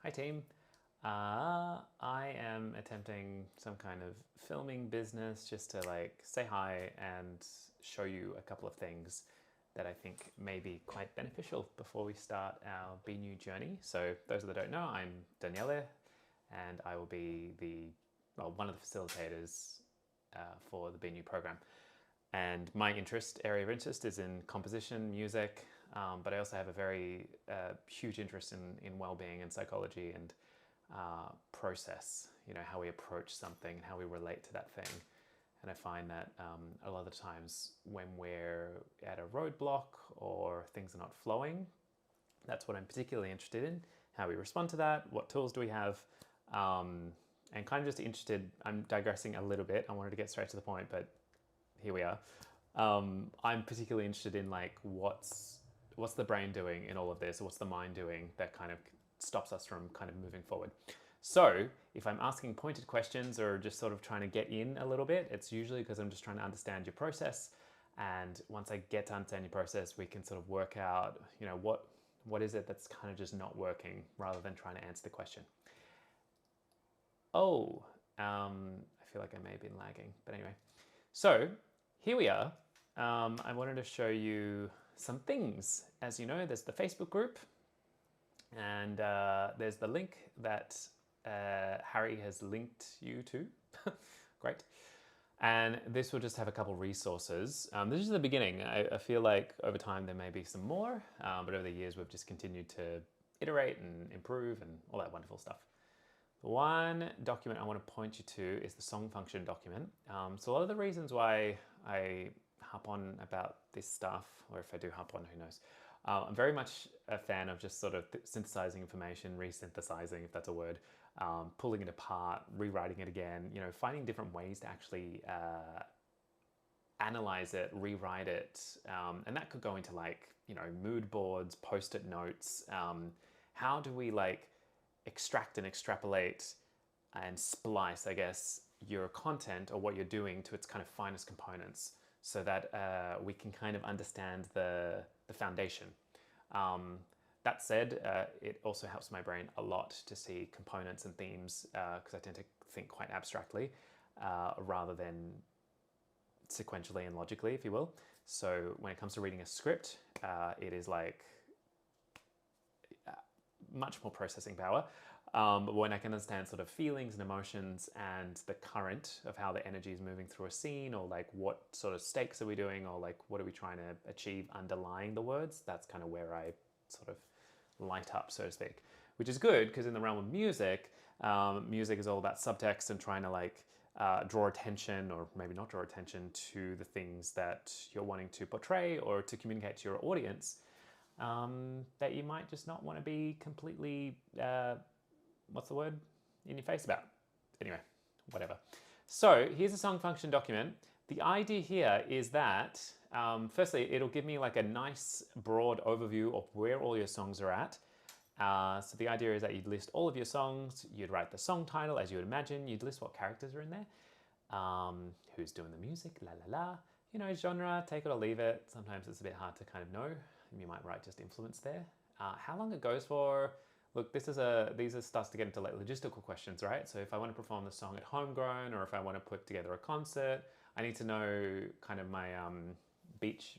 Hi team. I am attempting some kind of filming business just to say hi and show you a couple of things that I think may be quite beneficial before we start our Be New journey. So those that don't know, I'm Daniele and I will be one of the facilitators for the Be New program. And my area of interest is in composition, music, but I also have a very huge interest in well-being and psychology and process, how we approach something and how we relate to that thing. And I find that a lot of the times when we're at a roadblock or things are not flowing, that's what I'm particularly interested in, how we respond to that, what tools do we have, and kind of just interested, I'm digressing a little bit, I wanted to get straight to the point, but here we are. I'm particularly interested in what's the brain doing in all of this, or what's the mind doing that kind of stops us from kind of moving forward. So if I'm asking pointed questions or just sort of trying to get in a little bit, it's usually because I'm just trying to understand your process. And once I get to understand your process, we can sort of work out, what is it that's kind of just not working rather than trying to answer the question. I feel like I may have been lagging, but anyway. So here we are. I wanted to show you some things. As you know, there's the Facebook group, and there's the link that Harry has linked you to. Great. And this will just have a couple resources. This is the beginning. I feel like over time there may be some more, but over the years we've just continued to iterate and improve and all that wonderful stuff. The one document I want to point you to is the song function document. So a lot of the reasons why I harp on about this stuff, or if I do harp on, who knows. I'm very much a fan of just sort of synthesizing information, resynthesizing, if that's a word, pulling it apart, rewriting it again, finding different ways to actually analyze it, rewrite it. And that could go into mood boards, post-it notes. How do we extract and extrapolate and splice, I guess, your content or what you're doing to its kind of finest components so that we can kind of understand the foundation. That said, it also helps my brain a lot to see components and themes because I tend to think quite abstractly rather than sequentially and logically, if you will. So when it comes to reading a script, it is much more processing power. But when I can understand sort of feelings and emotions and the current of how the energy is moving through a scene, or what sort of stakes are we doing, or what are we trying to achieve underlying the words, that's kind of where I sort of light up, so to speak. Which is good because in the realm of music, music is all about subtext and trying to draw attention, or maybe not draw attention, to the things that you're wanting to portray or to communicate to your audience. That you might just not want to be completely, what's the word, in your face about. Anyway, whatever. So here's a song function document. The idea here is that, firstly, it'll give me a nice broad overview of where all your songs are at. So the idea is that you'd list all of your songs, you'd write the song title as you would imagine, you'd list what characters are in there, who's doing the music, la la la, genre, take it or leave it. Sometimes it's a bit hard to kind of know. You might write just influence there. How long it goes for. Look, these are starts to get into logistical questions, right? So if I want to perform the song at homegrown, or if I want to put together a concert, I need to know kind of my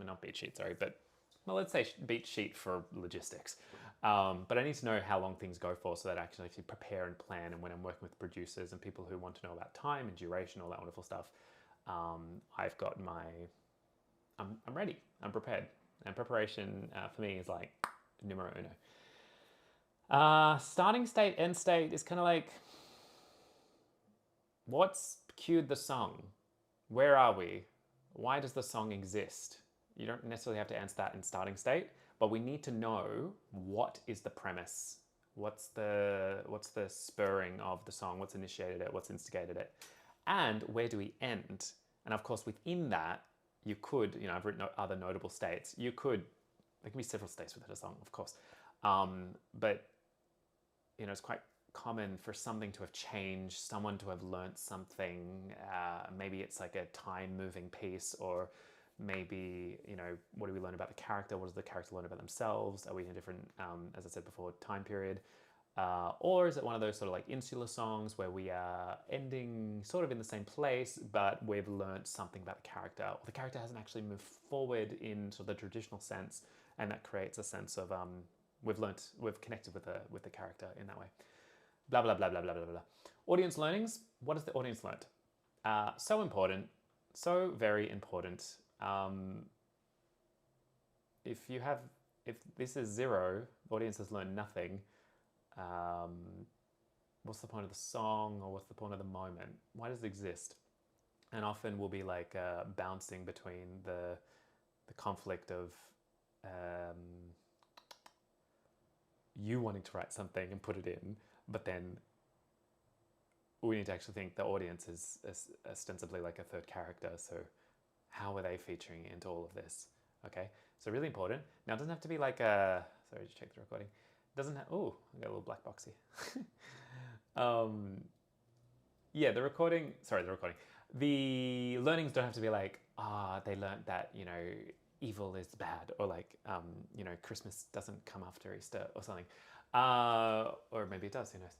not beat sheet, sorry, but let's say beat sheet for logistics. But I need to know how long things go for so that I can actually prepare and plan. And when I'm working with producers and people who want to know about time and duration, all that wonderful stuff, I've got I'm ready, I'm prepared. And preparation for me is numero uno. Starting state, end state is kind of what's cued the song? Where are we? Why does the song exist? You don't necessarily have to answer that in starting state, but we need to know what is the premise. What's the spurring of the song? What's initiated it? What's instigated it? And where do we end? And of course, within that, you could, I've written other notable states. There can be several states within a song, of course. But, it's quite common for something to have changed, someone to have learnt something. Maybe it's a time-moving piece, or maybe, what do we learn about the character? What does the character learn about themselves? Are we in a different, as I said before, time period? Or is it one of those sort of like insular songs where we are ending sort of in the same place, but we've learned something about the character, or the character hasn't actually moved forward in sort of the traditional sense, and that creates a sense of we've connected with the character in that way. Blah blah blah blah blah blah blah. Audience learnings. What has the audience learned? So important, so very important. If this is 0, the audience has learned nothing. What's the point of the song, or what's the point of the moment? Why does it exist? And often we'll be like bouncing between the conflict of you wanting to write something and put it in, but then we need to actually think the audience is ostensibly like a third character. So how are they featuring into all of this? Okay, so really important. Now it doesn't have to be like a, sorry, just check the recording. It doesn't have, oh, I got a little black box here. Yeah, the learnings don't have to be like, they learned that, evil is bad, or like, Christmas doesn't come after Easter or something. Or maybe it does, who knows.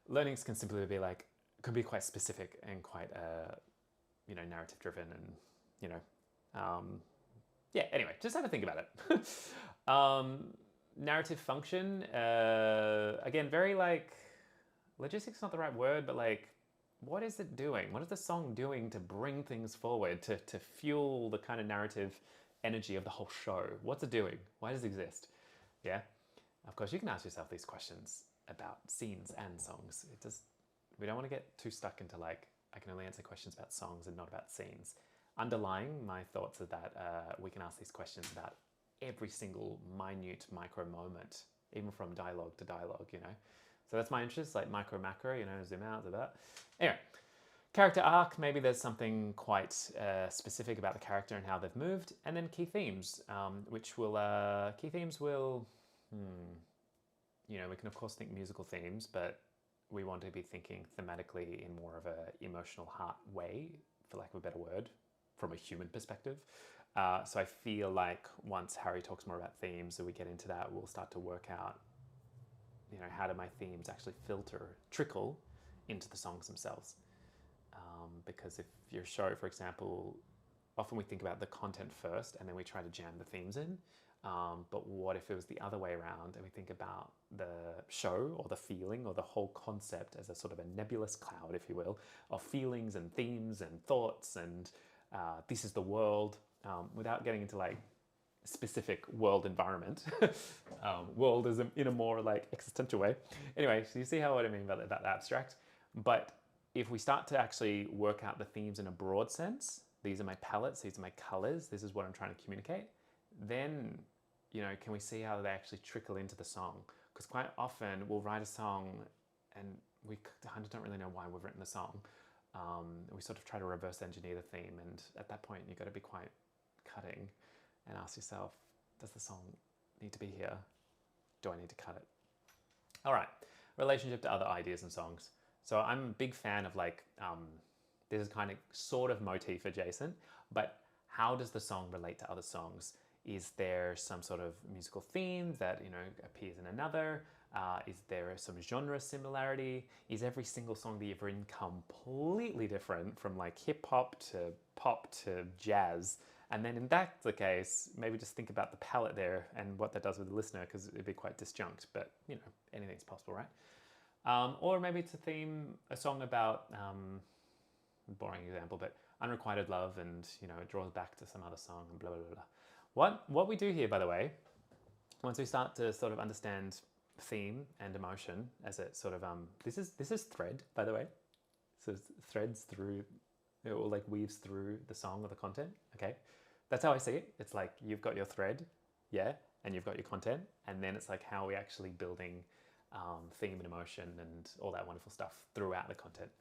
Learnings can simply be like, can be quite specific and quite, narrative driven and, yeah, anyway, just have a think about it. Narrative function, again, very like, logistics is not the right word, but like, what is it doing? What is the song doing to bring things forward, to fuel the kind of narrative energy of the whole show? What's it doing? Why does it exist? Yeah, of course, you can ask yourself these questions about scenes and songs. We don't want to get too stuck into like, I can only answer questions about songs and not about scenes. Underlying my thoughts are that we can ask these questions about every single minute micro moment, even from dialogue to dialogue, So that's my interest, like micro, macro, zoom out, zoom out. Anyway, character arc, maybe there's something quite specific about the character and how they've moved. And then key themes, which will, we can of course think musical themes, but we want to be thinking thematically in more of a emotional heart way, for lack of a better word, from a human perspective. So I feel like once Harry talks more about themes and we get into that, we'll start to work out, how do my themes actually trickle into the songs themselves? Because if your show, for example, often we think about the content first and then we try to jam the themes in. But what if it was the other way around and we think about the show or the feeling or the whole concept as a sort of a nebulous cloud, if you will, of feelings and themes and thoughts and this is the world, without getting into like specific world environment. World is in a more like existential way. Anyway, so you see what I mean by that abstract. But if we start to actually work out the themes in a broad sense, these are my palettes, these are my colors, this is what I'm trying to communicate, then, can we see how they actually trickle into the song? Because quite often we'll write a song and we kind of don't really know why we've written the song. We sort of try to reverse engineer the theme, and at that point you've got to be quite cutting and ask yourself, does the song need to be here? Do I need to cut it? All right, relationship to other ideas and songs. So I'm a big fan of like, this is kind of sort of motif adjacent, but how does the song relate to other songs? Is there some sort of musical theme that, appears in another? Is there some genre similarity? Is every single song that you've written completely different from like hip hop to pop to jazz? And then in that's the case, maybe just think about the palette there and what that does with the listener, because it'd be quite disjunct, but anything's possible, right? Or maybe it's a song about, boring example, but unrequited love, and it draws back to some other song and blah, blah, blah, blah. What we do here, by the way, once we start to sort of understand theme and emotion as it sort of, this is thread, by the way. So it threads through, or like weaves through the song or the content, okay? That's how I see it. It's like you've got your thread, yeah, and you've got your content, and then it's like how are we actually building theme and emotion and all that wonderful stuff throughout the content.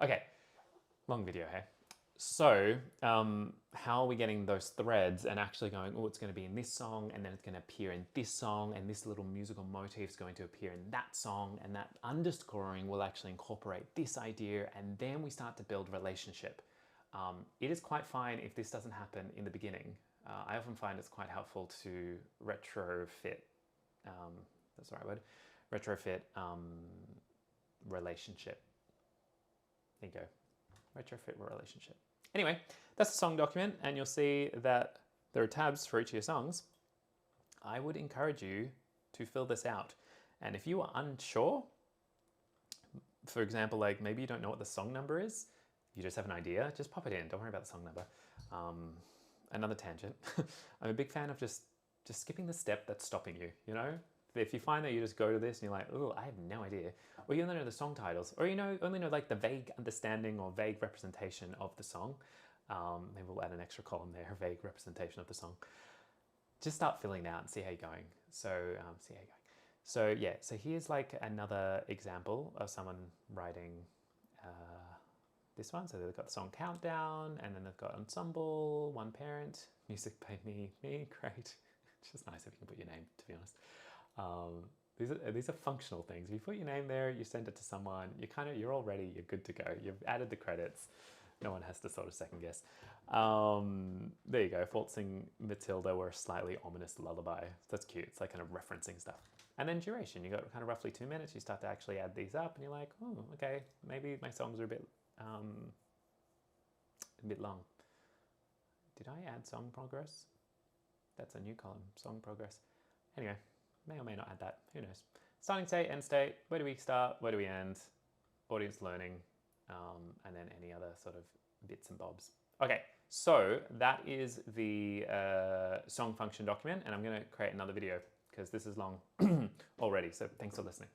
Okay, long video, hey? So how are we getting those threads and actually going, oh, it's going to be in this song, and then it's going to appear in this song, and this little musical motif is going to appear in that song, and that underscoring will actually incorporate this idea, and then we start to build relationship. It is quite fine if this doesn't happen in the beginning. I often find it's quite helpful to retrofit, that's the right word, retrofit relationship. There you go. Retrofit relationship. Anyway, that's the song document, and you'll see that there are tabs for each of your songs. I would encourage you to fill this out. And if you are unsure, for example, like maybe you don't know what the song number is, you just have an idea, just pop it in. Don't worry about the song number. Another tangent. I'm a big fan of just skipping the step that's stopping you, you know? If you find that you just go to this and you're like, oh, I have no idea, or you only know the song titles, or only know like the vague understanding or vague representation of the song, maybe we'll add an extra column there, vague representation of the song. Just start filling it out and see how you're going. So yeah, so here's like another example of someone writing this one. So they've got the song Countdown, and then they've got ensemble, one parent, music by me, great. It's just nice if you can put your name, to be honest. These are functional things. If you put your name there, you send it to someone, you're all ready, you're good to go. You've added the credits. No one has to sort of second guess. There you go, Waltzing Matilda or a slightly ominous lullaby. That's cute, it's like kind of referencing stuff. And then duration, you got kind of roughly 2 minutes, you start to actually add these up and you're like, oh, okay, maybe my songs are a bit long. Did I add song progress? That's a new column, song progress. Anyway, may or may not add that, who knows. Starting state, end state, where do we start, where do we end, audience learning, and then any other sort of bits and bobs. Okay, so that is the song function document, and I'm going to create another video because this is long already, so thanks for listening.